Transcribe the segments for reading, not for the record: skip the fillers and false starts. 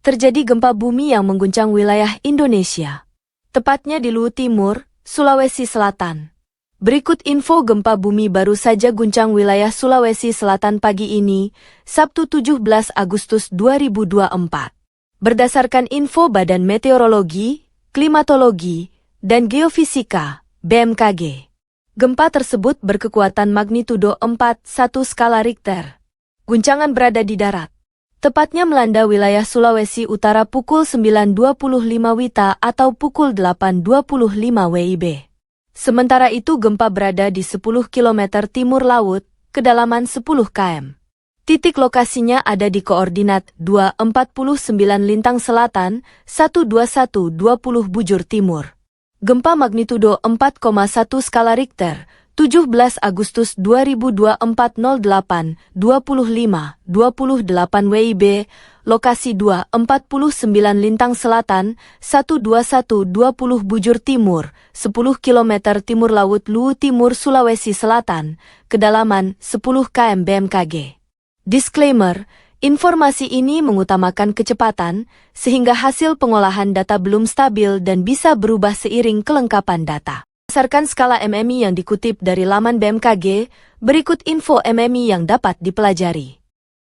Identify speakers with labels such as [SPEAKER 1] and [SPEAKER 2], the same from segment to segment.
[SPEAKER 1] terjadi gempa bumi yang mengguncang wilayah Indonesia, tepatnya di Luwu Timur, Sulawesi Selatan. Berikut info gempa bumi baru saja guncang wilayah Sulawesi Selatan pagi ini, Sabtu 17 Agustus 2024. Berdasarkan info Badan Meteorologi, Klimatologi, dan Geofisika, BMKG, gempa tersebut berkekuatan magnitudo 4,1 skala Richter. Guncangan berada di darat, tepatnya melanda wilayah Sulawesi Utara pukul 9.25 WITA atau pukul 8.25 WIB. Sementara itu gempa berada di 10 km timur laut, kedalaman 10 km. Titik lokasinya ada di koordinat 249 Lintang Selatan, 12120 Bujur Timur. Gempa magnitudo 4,1 skala Richter, 17 Agustus 2024 08, 25, 28 WIB, lokasi 249 Lintang Selatan, 12120 Bujur Timur, 10 km timur laut Luwu Timur Sulawesi Selatan, kedalaman 10 km BMKG. Disclaimer, informasi ini mengutamakan kecepatan, sehingga hasil pengolahan data belum stabil dan bisa berubah seiring kelengkapan data. Berdasarkan skala MMI yang dikutip dari laman BMKG, berikut info MMI yang dapat dipelajari.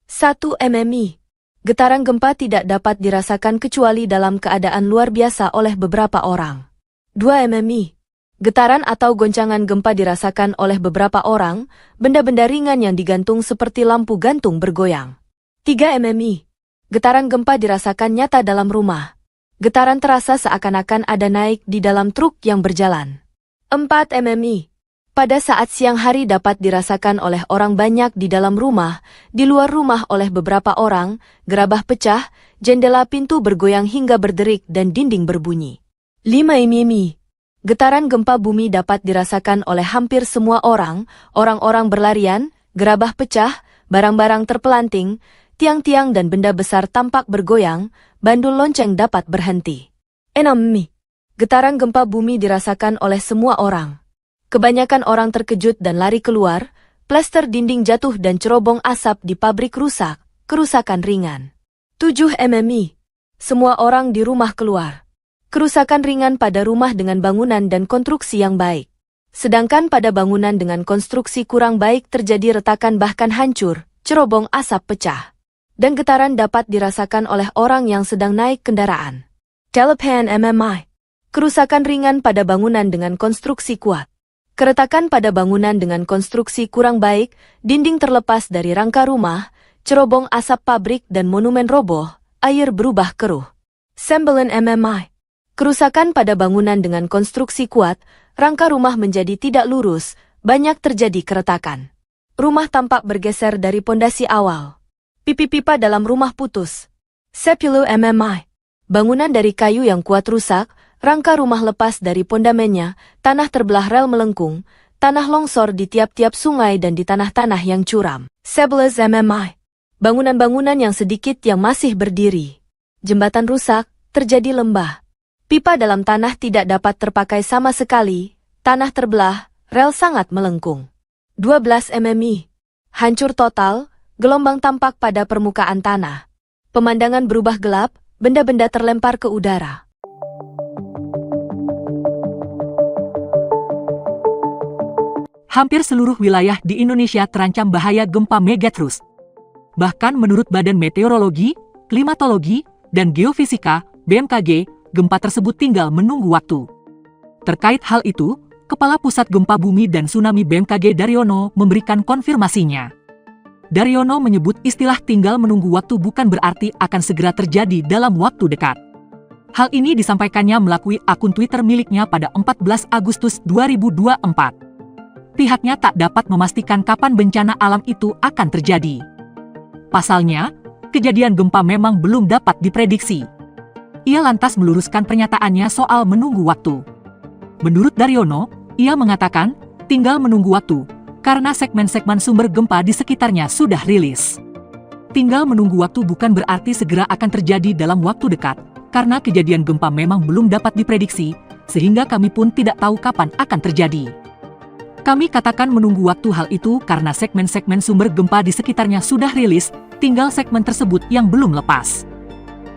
[SPEAKER 1] 1. MMI. Getaran gempa tidak dapat dirasakan kecuali dalam keadaan luar biasa oleh beberapa orang. 2. MMI. Getaran atau goncangan gempa dirasakan oleh beberapa orang, benda-benda ringan yang digantung seperti lampu gantung bergoyang. 3. MMI. Getaran gempa dirasakan nyata dalam rumah. Getaran terasa seakan-akan ada naik di dalam truk yang berjalan. 4. MMI. Pada saat siang hari dapat dirasakan oleh orang banyak di dalam rumah, di luar rumah oleh beberapa orang, gerabah pecah, jendela pintu bergoyang hingga berderik dan dinding berbunyi. 5. MMI. Getaran gempa bumi dapat dirasakan oleh hampir semua orang, orang-orang berlarian, gerabah pecah, barang-barang terpelanting, tiang-tiang dan benda besar tampak bergoyang, bandul lonceng dapat berhenti. 6. MMI. Getaran gempa bumi dirasakan oleh semua orang. Kebanyakan orang terkejut dan lari keluar, plester dinding jatuh dan cerobong asap di pabrik rusak, kerusakan ringan. 7. MMI. Semua orang di rumah keluar. Kerusakan ringan pada rumah dengan bangunan dan konstruksi yang baik. Sedangkan pada bangunan dengan konstruksi kurang baik terjadi retakan bahkan hancur, cerobong asap pecah. Dan getaran dapat dirasakan oleh orang yang sedang naik kendaraan. 8. MMI. Kerusakan ringan pada bangunan dengan konstruksi kuat. Keretakan pada bangunan dengan konstruksi kurang baik, dinding terlepas dari rangka rumah, cerobong asap pabrik dan monumen roboh, air berubah keruh. 9. MMI. Kerusakan pada bangunan dengan konstruksi kuat, rangka rumah menjadi tidak lurus, banyak terjadi keretakan. Rumah tampak bergeser dari pondasi awal. Pipi-pipa dalam rumah putus. 10. MMI. Bangunan dari kayu yang kuat rusak, rangka rumah lepas dari pondamennya, tanah terbelah rel melengkung, tanah longsor di tiap-tiap sungai dan di tanah-tanah yang curam. 11. MMI. Bangunan-bangunan yang sedikit yang masih berdiri. Jembatan rusak, terjadi lembah. Pipa dalam tanah tidak dapat terpakai sama sekali, tanah terbelah, rel sangat melengkung. 12. MMI. Hancur total, gelombang tampak pada permukaan tanah. Pemandangan berubah gelap, benda-benda terlempar ke udara.
[SPEAKER 2] Hampir seluruh wilayah di Indonesia terancam bahaya gempa megatrus. Bahkan menurut Badan Meteorologi, Klimatologi, dan Geofisika, BMKG, gempa tersebut tinggal menunggu waktu. Terkait hal itu, Kepala Pusat Gempa Bumi dan Tsunami BMKG Daryono memberikan konfirmasinya. Daryono menyebut istilah tinggal menunggu waktu bukan berarti akan segera terjadi dalam waktu dekat. Hal ini disampaikannya melalui akun Twitter miliknya pada 14 Agustus 2024. Pihaknya tak dapat memastikan kapan bencana alam itu akan terjadi. Pasalnya, kejadian gempa memang belum dapat diprediksi. Ia lantas meluruskan pernyataannya soal menunggu waktu. Menurut Daryono, ia mengatakan, tinggal menunggu waktu, karena segmen-segmen sumber gempa di sekitarnya sudah rilis. Tinggal menunggu waktu bukan berarti segera akan terjadi dalam waktu dekat, karena kejadian gempa memang belum dapat diprediksi, sehingga kami pun tidak tahu kapan akan terjadi. Kami katakan menunggu waktu hal itu karena segmen-segmen sumber gempa di sekitarnya sudah rilis, tinggal segmen tersebut yang belum lepas.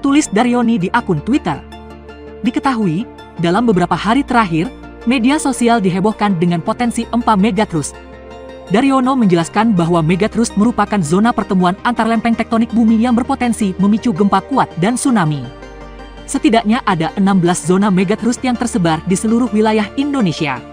[SPEAKER 2] tulis Daryoni di akun Twitter. Diketahui, dalam beberapa hari terakhir, media sosial dihebohkan dengan potensi gempa Megatrust. Daryono menjelaskan bahwa Megatrust merupakan zona pertemuan antar lempeng tektonik bumi yang berpotensi memicu gempa kuat dan tsunami. Setidaknya ada 16 zona Megatrust yang tersebar di seluruh wilayah Indonesia.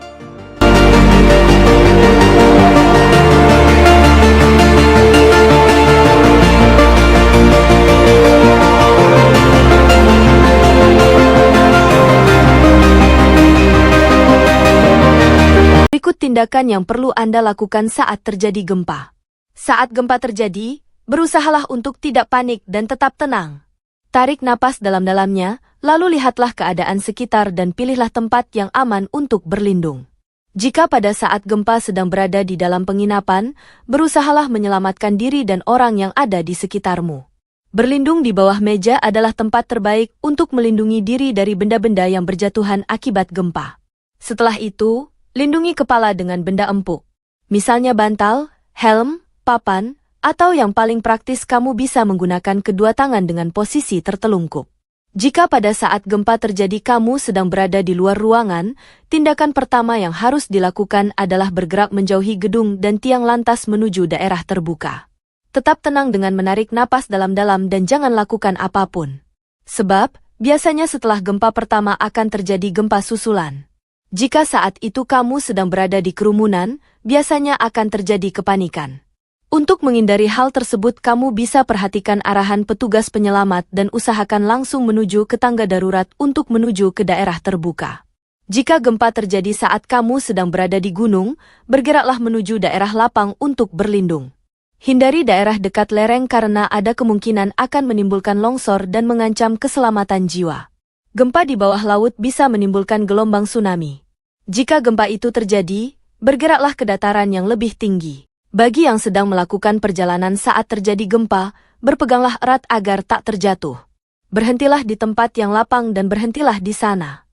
[SPEAKER 1] Berikut tindakan yang perlu Anda lakukan saat terjadi gempa. Saat gempa terjadi, berusahalah untuk tidak panik dan tetap tenang. Tarik napas dalam-dalamnya, lalu lihatlah keadaan sekitar dan pilihlah tempat yang aman untuk berlindung. Jika pada saat gempa sedang berada di dalam penginapan, berusahalah menyelamatkan diri dan orang yang ada di sekitarmu. Berlindung di bawah meja adalah tempat terbaik untuk melindungi diri dari benda-benda yang berjatuhan akibat gempa. Setelah itu, lindungi kepala dengan benda empuk. Misalnya bantal, helm, papan, atau yang paling praktis kamu bisa menggunakan kedua tangan dengan posisi tertelungkup. Jika pada saat gempa terjadi kamu sedang berada di luar ruangan, tindakan pertama yang harus dilakukan adalah bergerak menjauhi gedung dan tiang lantas menuju daerah terbuka. Tetap tenang dengan menarik napas dalam-dalam dan jangan lakukan apapun. Sebab, biasanya setelah gempa pertama akan terjadi gempa susulan. Jika saat itu kamu sedang berada di kerumunan, biasanya akan terjadi kepanikan. Untuk menghindari hal tersebut kamu bisa perhatikan arahan petugas penyelamat dan usahakan langsung menuju ke tangga darurat untuk menuju ke daerah terbuka. Jika gempa terjadi saat kamu sedang berada di gunung, bergeraklah menuju daerah lapang untuk berlindung. Hindari daerah dekat lereng karena ada kemungkinan akan menimbulkan longsor dan mengancam keselamatan jiwa. Gempa di bawah laut bisa menimbulkan gelombang tsunami. Jika gempa itu terjadi, bergeraklah ke dataran yang lebih tinggi. Bagi yang sedang melakukan perjalanan saat terjadi gempa, berpeganglah erat agar tak terjatuh. Berhentilah di tempat yang lapang dan berhentilah di sana.